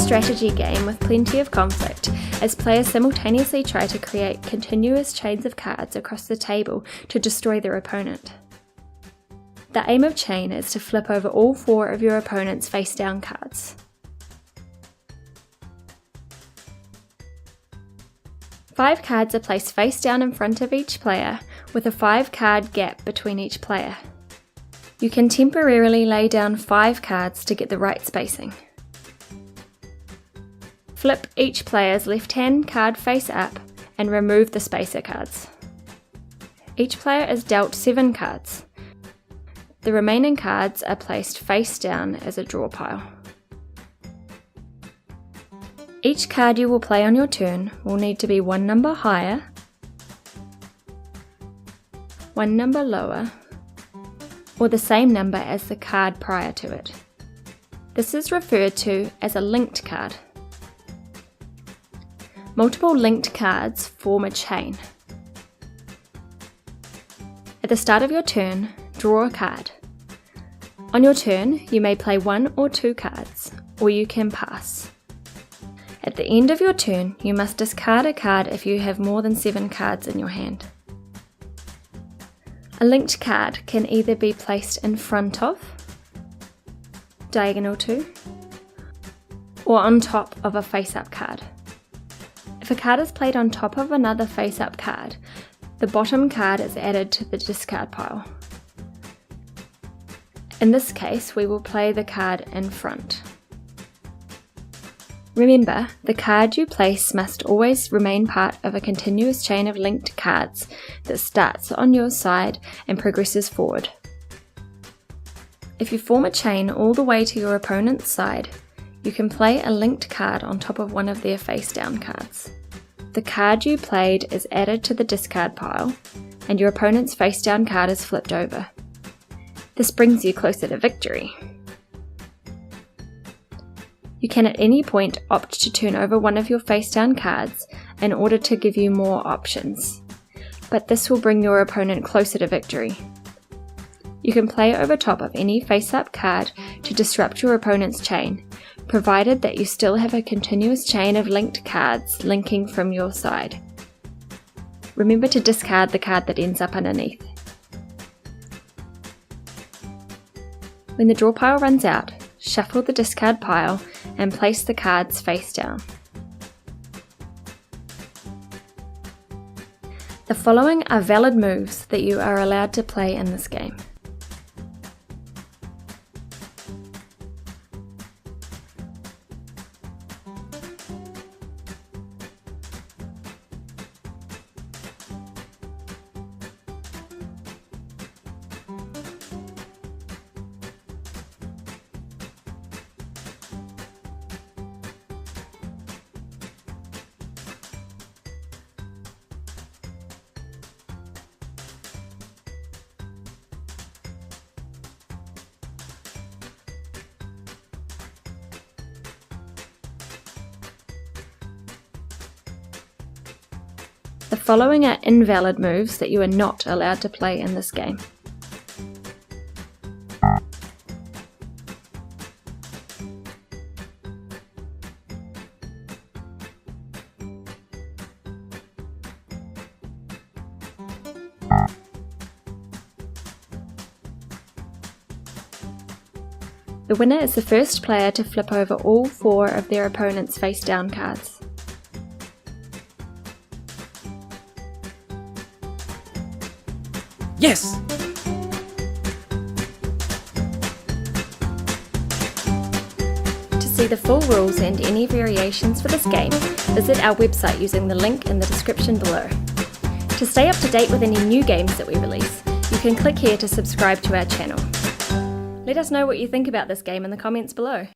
strategy game with plenty of conflict, as players simultaneously try to create continuous chains of cards across the table to destroy their opponent. The aim of chain is to flip over all 4 of your opponent's face-down cards. 5 cards are placed face down in front of each player, with a 5-card gap between each player. You can temporarily lay down 5 cards to get the right spacing. Flip each player's left-hand card face up and remove the spacer cards. Each player is dealt 7 cards. The remaining cards are placed face down as a draw pile. Each card you will play on your turn will need to be 1 number higher, 1 number lower, or the same number as the card prior to it. This is referred to as a linked card. Multiple linked cards form a chain. At the start of your turn, draw a card. On your turn, you may play 1 or 2 cards, or you can pass. At the end of your turn, you must discard a card if you have more than 7 cards in your hand. A linked card can either be placed in front of, diagonal to, or on top of a face-up card. If a card is played on top of another face-up card, the bottom card is added to the discard pile. In this case, we will play the card in front. Remember, the card you place must always remain part of a continuous chain of linked cards that starts on your side and progresses forward. If you form a chain all the way to your opponent's side, you can play a linked card on top of one of their face-down cards. The card you played is added to the discard pile, and your opponent's face-down card is flipped over. This brings you closer to victory. You can at any point opt to turn over one of your face-down cards in order to give you more options, but this will bring your opponent closer to victory. You can play over top of any face-up card to disrupt your opponent's chain, provided that you still have a continuous chain of linked cards linking from your side. Remember to discard the card that ends up underneath. When the draw pile runs out, shuffle the discard pile and place the cards face down. The following are valid moves that you are allowed to play in this game. The following are invalid moves that you are not allowed to play in this game. The winner is the first player to flip over all 4 of their opponent's face-down cards. Yes! To see the full rules and any variations for this game, visit our website using the link in the description below. To stay up to date with any new games that we release, you can click here to subscribe to our channel. Let us know what you think about this game in the comments below.